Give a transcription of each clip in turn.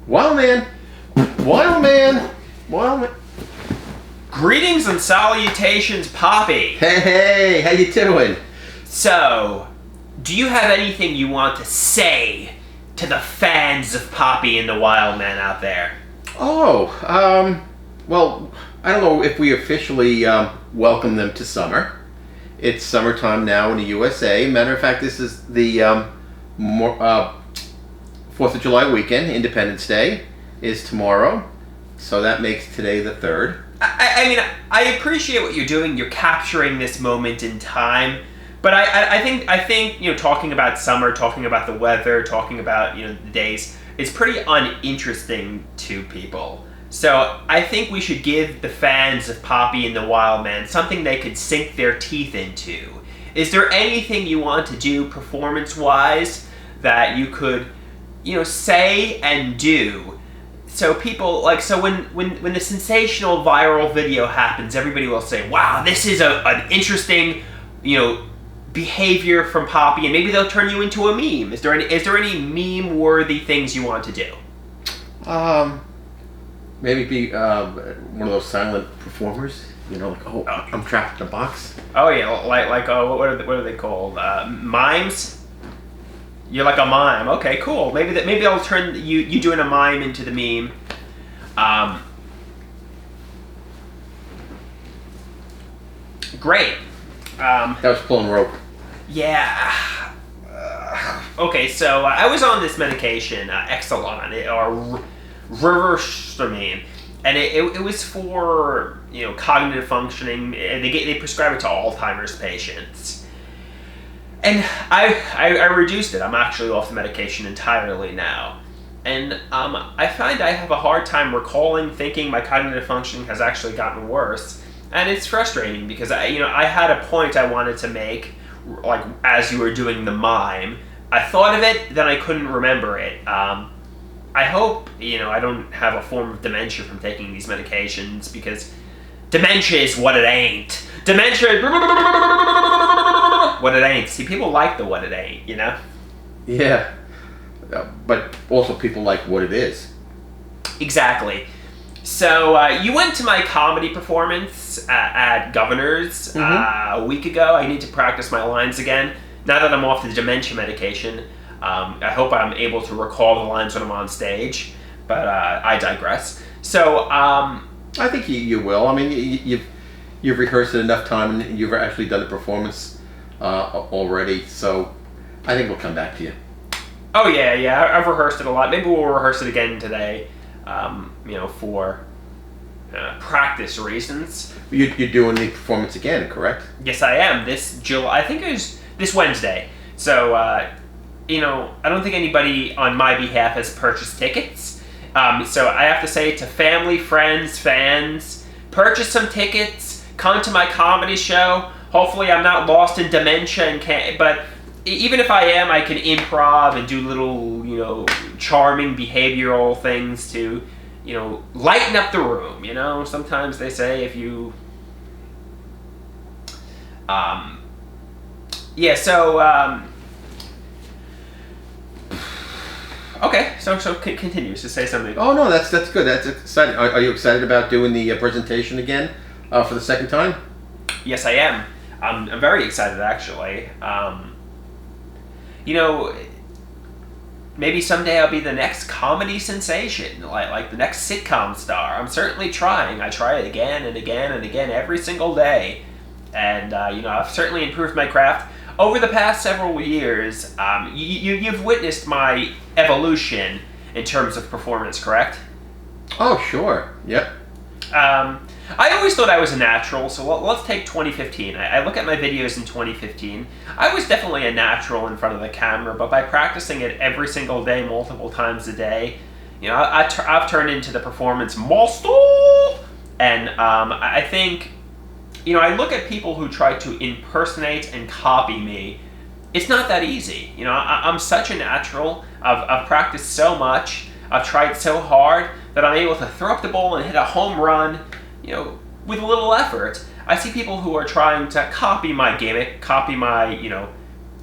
Wildman, Wildman, Wildman. Greetings and salutations, Papi. Hey, how you doing? So, do you have anything you want to say to the fans of Papi and the Wildman out there? Well, I don't know if we officially welcome them to summer. It's summertime now in the USA. Matter of fact, this is the 4th of July weekend. Independence Day is tomorrow. So that makes today the 3rd. I mean, I appreciate what you're doing. You're capturing this moment in time. But I think talking about summer, talking about the weather, talking about the days, is pretty uninteresting to people. So I think we should give the fans of Papi and the Wildman something they could sink their teeth into. Is there anything you want to do performance-wise that you could, say and do? So people when the sensational viral video happens, everybody will say, "Wow, this is an interesting, behavior from Papi," and maybe they'll turn you into a meme. Is there any meme-worthy things you want to do? Maybe be one of those silent performers. I'm trapped in a box. Oh yeah, what are they called? Mimes. You're like a mime. Okay, cool. Maybe I'll turn you doing a mime into the meme. Great. That was pulling rope. Yeah. Okay, so I was on this medication, Exelon, or Riverstamine, and it was for cognitive functioning. They prescribe it to Alzheimer's patients. And I reduced it. I'm actually off the medication entirely now. And I find I have a hard time recalling, thinking my cognitive functioning has actually gotten worse. And it's frustrating because I had a point I wanted to make, like as you were doing the mime. I thought of it, then I couldn't remember it. I hope, I don't have a form of dementia from taking these medications, because dementia is what it ain't. Dementia is what it ain't. See, people like the what it ain't, Yeah. But also people like what it is. Exactly. So, you went to my comedy performance at Governor's a week ago. I need to practice my lines again. Now that I'm off the dementia medication, I hope I'm able to recall the lines when I'm on stage. But I digress. So, I think you will. I mean, you've rehearsed it enough time, and you've actually done the performance already. So I think we'll come back to you. Oh yeah. I've rehearsed it a lot. Maybe we'll rehearse it again today. For practice reasons. You're doing the performance again, correct? Yes, I am. This July, I think it was this Wednesday. So, I don't think anybody on my behalf has purchased tickets. So I have to say to family, friends, fans, purchase some tickets. Come to my comedy show. Hopefully, I'm not lost in dementia and can't. But even if I am, I can improv and do little, charming behavioral things to, lighten up the room. Sometimes they say if you. Yeah. So. Okay. So continues to say something. Oh no, that's good. That's exciting. Are you excited about doing the presentation again for the second time? Yes, I am. I'm very excited, actually. Maybe someday I'll be the next comedy sensation, like the next sitcom star. I'm certainly trying. I try it again and again and again every single day. And, I've certainly improved my craft. Over the past several years, you've witnessed my evolution in terms of performance, correct? Oh, sure. Yep. I always thought I was a natural, so let's take 2015. I look at my videos in 2015. I was definitely a natural in front of the camera, but by practicing it every single day, multiple times a day, I've turned into the performance master. And I think, I look at people who try to impersonate and copy me. It's not that easy. I'm such a natural. I've practiced so much. I've tried so hard that I'm able to throw up the ball and hit a home run, with a little effort. I see people who are trying to copy my gimmick, copy my,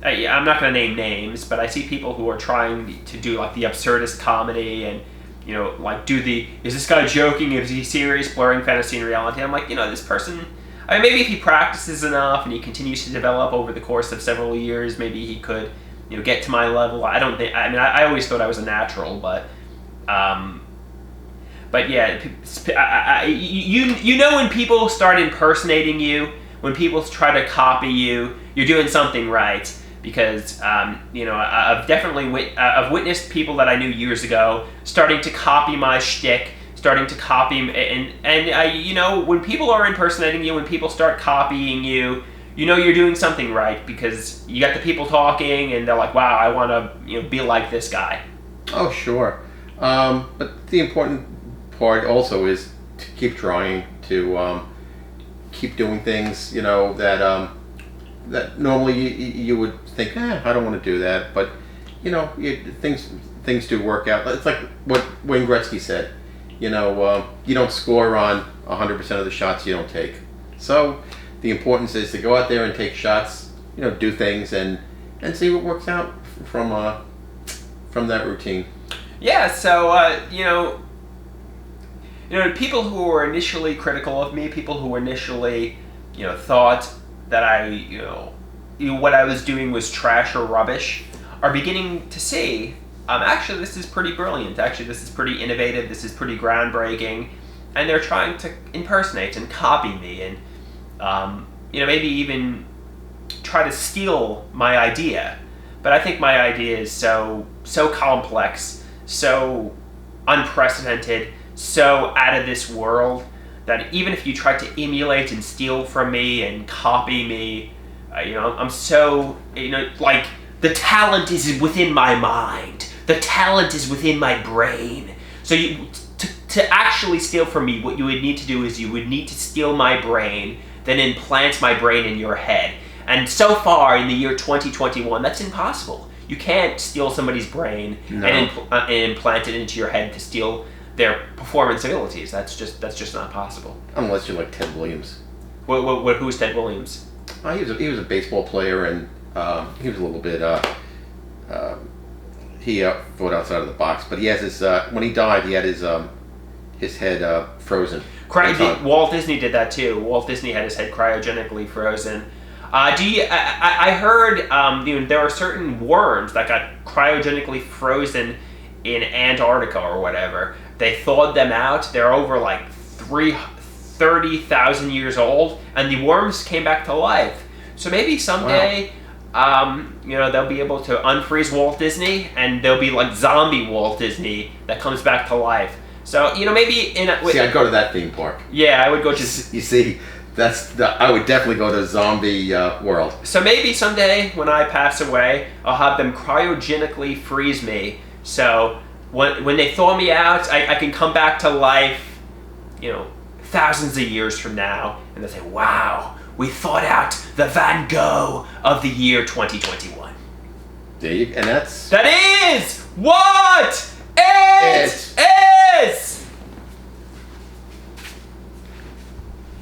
I'm not going to name names, but I see people who are trying to do like the absurdist comedy and, like is this guy joking? Is he serious? Blurring fantasy and reality. I'm like, this person. I mean, maybe if he practices enough and he continues to develop over the course of several years, maybe he could, get to my level. I don't think. I mean, I always thought I was a natural, but yeah, when people start impersonating you, when people try to copy you, you're doing something right. Because I've definitely I've witnessed people that I knew years ago starting to copy my shtick, starting to copy, when people are impersonating you, when people start copying you, you're doing something right, because you got the people talking and they're like, wow, I want to be like this guy. Oh, sure. But the important part also is to keep trying, to keep doing things that normally you would think, I don't want to do that, but things do work out. It's like what Wayne Gretzky said, you don't score on 100% of the shots you don't take. So the importance is to go out there and take shots, do things and see what works out from that routine. Yeah. So people who were initially critical of me, people who initially thought that what I was doing was trash or rubbish, are beginning to see, actually this is pretty brilliant, actually this is pretty innovative, this is pretty groundbreaking, and they're trying to impersonate and copy me and, maybe even try to steal my idea. But I think my idea is so complex, so unprecedented, so out of this world, that even if you try to emulate and steal from me and copy me, I'm so, like, the talent is within my mind. The talent is within my brain. So to actually steal from me, what you would need to do is you would need to steal my brain, then implant my brain in your head. And so far, in the year 2021, that's impossible. You can't steal somebody's brain and implant it into your head to steal their performance abilities. That's just not possible. Unless you're like Ted Williams. Who's Ted Williams? He was a baseball player, and he was a little bit. He thought outside of the box, but he has his. When he died, he had his head frozen. Walt Disney did that too. Walt Disney had his head cryogenically frozen. I heard there are certain worms that got cryogenically frozen in Antarctica or whatever. They thawed them out. They're over like 30,000 years old, and the worms came back to life. So maybe someday, they'll be able to unfreeze Walt Disney, and there'll be like zombie Walt Disney that comes back to life. So maybe I'd go to that theme park. Yeah, I would go to. You see, I would definitely go to zombie world. So maybe someday when I pass away, I'll have them cryogenically freeze me. So when they thaw me out, I can come back to life, thousands of years from now, and they'll say, wow, we thought out the Van Gogh of the year 2021. And that is what it